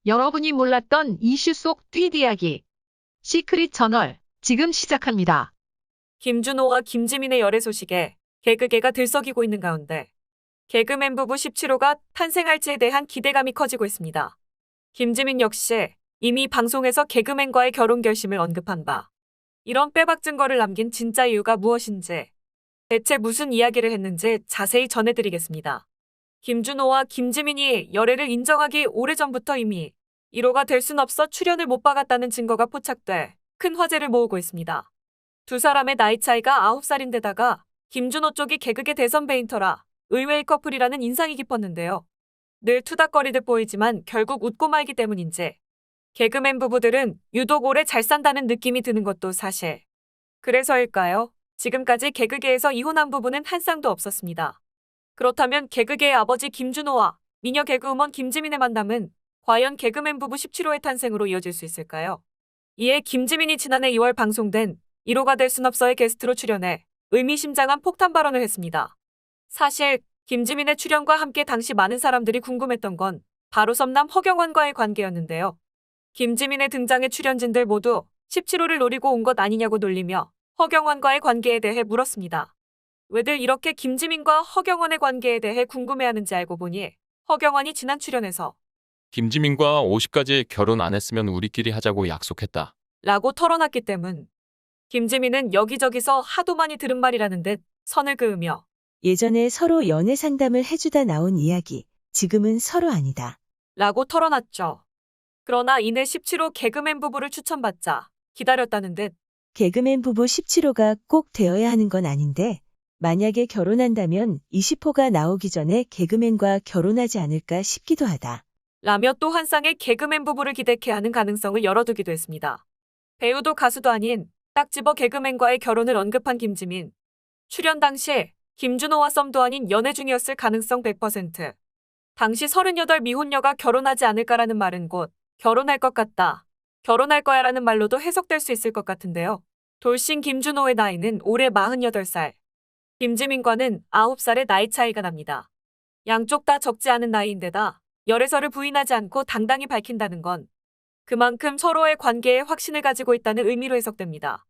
여러분이 몰랐던 이슈 속 뒷이야기. 시크릿 저널, 지금 시작합니다. 김준호와 김지민의 열애 소식에 개그계가 들썩이고 있는 가운데 개그맨 부부 17호가 탄생할지에 대한 기대감이 커지고 있습니다. 김지민 역시 이미 방송에서 개그맨과의 결혼 결심을 언급한 바, 이런 빼박 증거를 남긴 진짜 이유가 무엇인지, 대체 무슨 이야기를 했는지 자세히 전해드리겠습니다. 김준호와 김지민이 열애를 인정하기 오래전부터 이미 1호가 될 순 없어 출연을 못 박았다는 증거가 포착돼 큰 화제를 모으고 있습니다. 두 사람의 나이 차이가 9살인데다가 김준호 쪽이 개그계 대선배인 터라 의외의 커플이라는 인상이 깊었는데요. 늘 투닥거리듯 보이지만 결국 웃고 말기 때문인지 개그맨 부부들은 유독 오래 잘 산다는 느낌이 드는 것도 사실. 그래서일까요? 지금까지 개그계에서 이혼한 부부는 한 쌍도 없었습니다. 그렇다면 개그계의 아버지 김준호와 미녀 개그우먼 김지민의 만남은 과연 개그맨 부부 17호의 탄생으로 이어질 수 있을까요? 이에 김지민이 지난해 2월 방송된 1호가 될 순 없어의 게스트로 출연해 의미심장한 폭탄 발언을 했습니다. 사실 김지민의 출연과 함께 당시 많은 사람들이 궁금했던 건 바로 썸남 허경환과의 관계였는데요. 김지민의 등장에 출연진들 모두 17호를 노리고 온 것 아니냐고 놀리며 허경환과의 관계에 대해 물었습니다. 왜들 이렇게 김지민과 허경환의 관계에 대해 궁금해하는지 알고 보니 허경환이 지난 출연에서 김지민과 50까지 결혼 안 했으면 우리끼리 하자고 약속했다. 라고 털어놨기 때문. 김지민은 여기저기서 하도 많이 들은 말이라는 듯 선을 그으며 예전에 서로 연애 상담을 해주다 나온 이야기, 지금은 서로 아니다. 라고 털어놨죠. 그러나 이내 17호 개그맨 부부를 추천받자 기다렸다는 듯 개그맨 부부 17호가 꼭 되어야 하는 건 아닌데, 만약에 결혼한다면 20호가 나오기 전에 개그맨과 결혼하지 않을까 싶기도 하다. 라며 또 한 쌍의 개그맨 부부를 기대케 하는 가능성을 열어두기도 했습니다. 배우도 가수도 아닌 딱 집어 개그맨과의 결혼을 언급한 김지민. 출연 당시 김준호와 썸도 아닌 연애 중이었을 가능성 100%. 당시 38 미혼녀가 결혼하지 않을까라는 말은 곧 결혼할 것 같다, 결혼할 거야 라는 말로도 해석될 수 있을 것 같은데요. 돌싱 김준호의 나이는 올해 48살. 김지민과는 9살의 나이 차이가 납니다. 양쪽 다 적지 않은 나이인데다 열애설을 부인하지 않고 당당히 밝힌다는 건 그만큼 서로의 관계에 확신을 가지고 있다는 의미로 해석됩니다.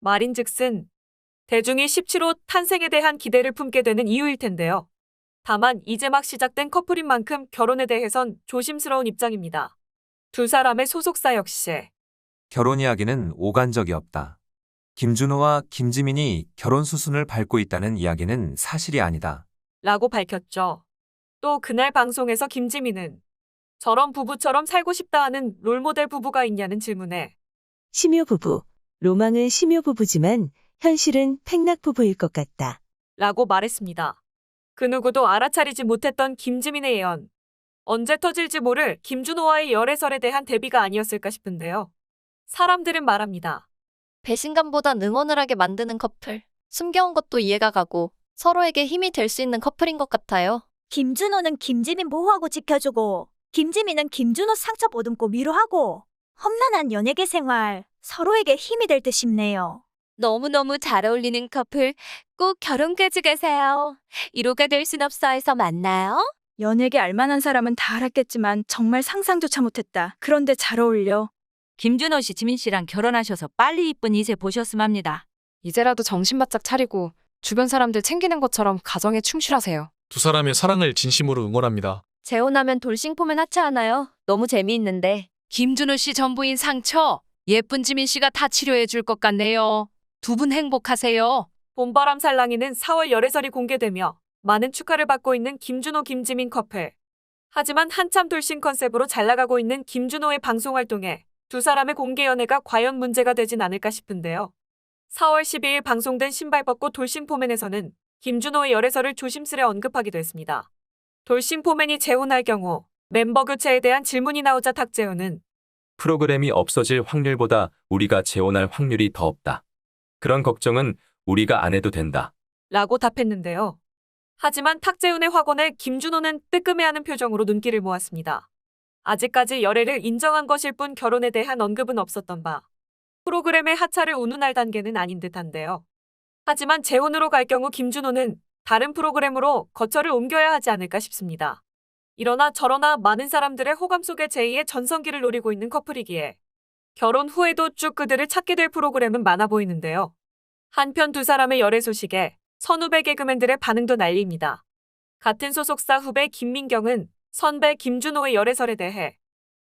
말인즉슨 대중이 17호 탄생에 대한 기대를 품게 되는 이유일 텐데요. 다만 이제 막 시작된 커플인 만큼 결혼에 대해선 조심스러운 입장입니다. 두 사람의 소속사 역시 결혼 이야기는 오간 적이 없다. 김준호와 김지민이 결혼 수순을 밟고 있다는 이야기는 사실이 아니다. 라고 밝혔죠. 또 그날 방송에서 김지민은 저런 부부처럼 살고 싶다 하는 롤모델 부부가 있냐는 질문에 심요 부부. 로망은 심요 부부지만 현실은 팽락 부부일 것 같다. 라고 말했습니다. 그 누구도 알아차리지 못했던 김지민의 예언. 언제 터질지 모를 김준호와의 열애설에 대한 대비가 아니었을까 싶은데요. 사람들은 말합니다. 배신감보단 응원을 하게 만드는 커플. 숨겨온 것도 이해가 가고 서로에게 힘이 될 수 있는 커플인 것 같아요. 김준호는 김지민 보호하고 지켜주고, 김지민은 김준호 상처 보듬고 위로하고, 험난한 연예계 생활, 서로에게 힘이 될 듯 싶네요. 너무너무 잘 어울리는 커플, 꼭 결혼까지 가세요. 1호가 될 순 없어 해서 만나요? 연예계 알만한 사람은 다 알았겠지만 정말 상상조차 못했다. 그런데 잘 어울려. 김준호 씨, 지민 씨랑 결혼하셔서 빨리 이쁜 이세 보셨음 합니다. 이제라도 정신 바짝 차리고 주변 사람들 챙기는 것처럼 가정에 충실하세요. 두 사람의 사랑을 진심으로 응원합니다. 재혼하면 돌싱포맨 하차하나요? 너무 재미있는데. 김준호 씨 전부인 상처, 예쁜 지민 씨가 다 치료해 줄 것 같네요. 두 분 행복하세요. 봄바람 살랑이는 4월 열애설이 공개되며 많은 축하를 받고 있는 김준호 김지민 커플. 하지만 한참 돌싱 컨셉으로 잘 나가고 있는 김준호의 방송 활동에 두 사람의 공개 연애가 과연 문제가 되진 않을까 싶은데요. 4월 12일 방송된 신발 벗고 돌싱 포맨에서는 김준호의 열애설을 조심스레 언급하기도 했습니다. 돌싱 포맨이 재혼할 경우 멤버 교체에 대한 질문이 나오자 탁재훈은 프로그램이 없어질 확률보다 우리가 재혼할 확률이 더 없다. 그런 걱정은 우리가 안 해도 된다. 라고 답했는데요. 하지만 탁재훈의 확언에 김준호는 뜨끔해하는 표정으로 눈길을 모았습니다. 아직까지 열애를 인정한 것일 뿐 결혼에 대한 언급은 없었던 바, 프로그램의 하차를 운운할 단계는 아닌 듯한데요. 하지만 재혼으로 갈 경우 김준호는 다른 프로그램으로 거처를 옮겨야 하지 않을까 싶습니다. 이러나 저러나 많은 사람들의 호감 속에 제2의 전성기를 노리고 있는 커플이기에 결혼 후에도 쭉 그들을 찾게 될 프로그램은 많아 보이는데요. 한편 두 사람의 열애 소식에 선후배 개그맨들의 반응도 난리입니다. 같은 소속사 후배 김민경은 선배 김준호의 열애설에 대해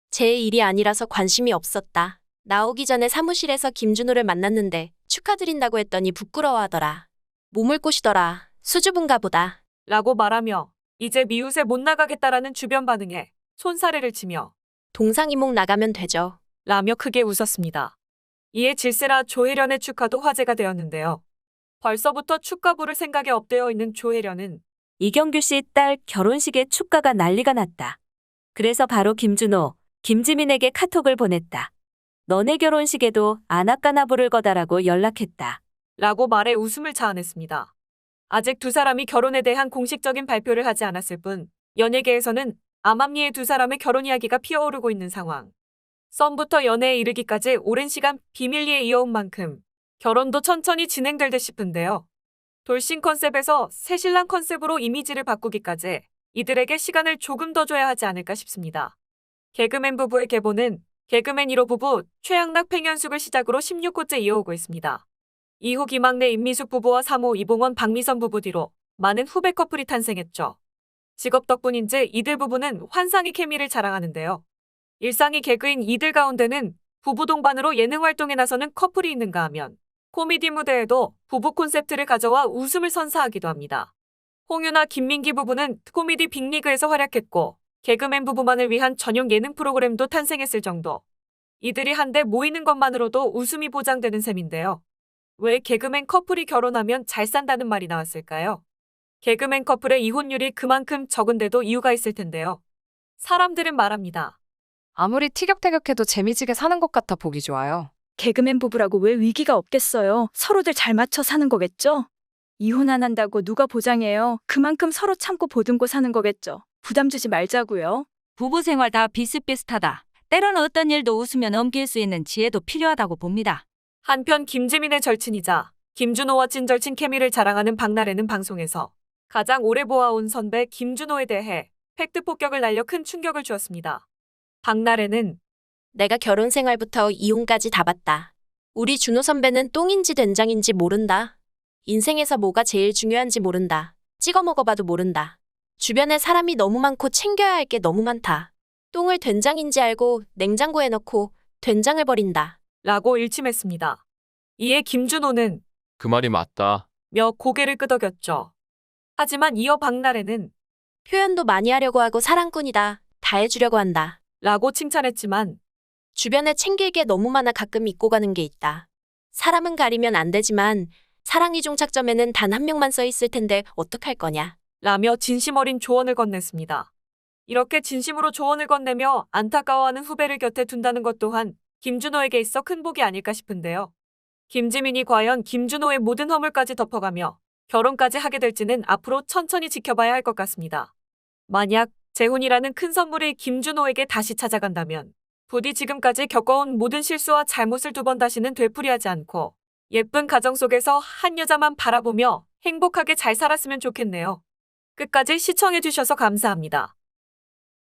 제 일이 아니라서 관심이 없었다. 나오기 전에 사무실에서 김준호를 만났는데 축하드린다고 했더니 부끄러워하더라. 몸을 꼬시더라. 수줍은가 보다. 라고 말하며 이제 미웃에 못 나가겠다라는 주변 반응에 손사래를 치며 동상이몽 나가면 되죠. 라며 크게 웃었습니다. 이에 질세라 조혜련의 축하도 화제가 되었는데요. 벌써부터 축가 부를 생각에 업되어 있는 조혜련은 이경규 씨 딸 결혼식에 축가가 난리가 났다. 그래서 바로 김준호, 김지민에게 카톡을 보냈다. 너네 결혼식에도 아나까나 부를 거다라고 연락했다. 라고 말해 웃음을 자아냈습니다. 아직 두 사람이 결혼에 대한 공식적인 발표를 하지 않았을 뿐 연예계에서는 암암리에 두 사람의 결혼 이야기가 피어오르고 있는 상황. 썸부터 연애에 이르기까지 오랜 시간 비밀리에 이어온 만큼 결혼도 천천히 진행될 듯 싶은데요. 돌싱 컨셉에서 새신랑 컨셉으로 이미지를 바꾸기까지 이들에게 시간을 조금 더 줘야 하지 않을까 싶습니다. 개그맨 부부의 계보는 개그맨 1호 부부 최양락 팽현숙을 시작으로 16호째 이어오고 있습니다. 2호 김학래 임미숙 부부와 3호 이봉원 박미선 부부 뒤로 많은 후배 커플이 탄생했죠. 직업 덕분인지 이들 부부는 환상의 케미를 자랑하는데요. 일상이 개그인 이들 가운데는 부부 동반으로 예능 활동에 나서는 커플이 있는가 하면 코미디 무대에도 부부 콘셉트를 가져와 웃음을 선사하기도 합니다. 홍유나 김민기 부부는 코미디 빅리그에서 활약했고 개그맨 부부만을 위한 전용 예능 프로그램도 탄생했을 정도. 이들이 한데 모이는 것만으로도 웃음이 보장되는 셈인데요. 왜 개그맨 커플이 결혼하면 잘 산다는 말이 나왔을까요? 개그맨 커플의 이혼율이 그만큼 적은데도 이유가 있을 텐데요. 사람들은 말합니다. 아무리 티격태격해도 재미지게 사는 것 같아 보기 좋아요. 개그맨 부부라고 왜 위기가 없겠어요? 서로들 잘 맞춰 사는 거겠죠? 이혼 안 한다고 누가 보장해요? 그만큼 서로 참고 보듬고 사는 거겠죠. 부담 주지 말자고요. 부부 생활 다 비슷비슷하다. 때로는 어떤 일도 웃으며 넘길 수 있는 지혜도 필요하다고 봅니다. 한편 김지민의 절친이자 김준호와 찐절친 케미를 자랑하는 박나래는 방송에서 가장 오래 보아온 선배 김준호에 대해 팩트 폭격을 날려 큰 충격을 주었습니다. 박나래는 내가 결혼 생활부터 이혼까지 다 봤다. 우리 준호 선배는 똥인지 된장인지 모른다. 인생에서 뭐가 제일 중요한지 모른다. 찍어 먹어봐도 모른다. 주변에 사람이 너무 많고 챙겨야 할 게 너무 많다. 똥을 된장인지 알고 냉장고에 넣고 된장을 버린다. 라고 일침했습니다. 이에 김준호는 그 말이 맞다. 며 고개를 끄덕였죠. 하지만 이어 박나래는 표현도 많이 하려고 하고 사랑꾼이다. 다 해주려고 한다. 라고 칭찬했지만 주변에 챙길 게 너무 많아 가끔 잊고 가는 게 있다. 사람은 가리면 안 되지만 사랑이 종착점에는 단 한 명만 써 있을 텐데 어떡할 거냐. 라며 진심 어린 조언을 건넸습니다. 이렇게 진심으로 조언을 건네며 안타까워하는 후배를 곁에 둔다는 것 또한 김준호에게 있어 큰 복이 아닐까 싶은데요. 김지민이 과연 김준호의 모든 허물까지 덮어가며 결혼까지 하게 될지는 앞으로 천천히 지켜봐야 할 것 같습니다. 만약 재혼이라는 큰 선물이 김준호에게 다시 찾아간다면 부디 지금까지 겪어온 모든 실수와 잘못을 두 번 다시는 되풀이하지 않고 예쁜 가정 속에서 한 여자만 바라보며 행복하게 잘 살았으면 좋겠네요. 끝까지 시청해주셔서 감사합니다.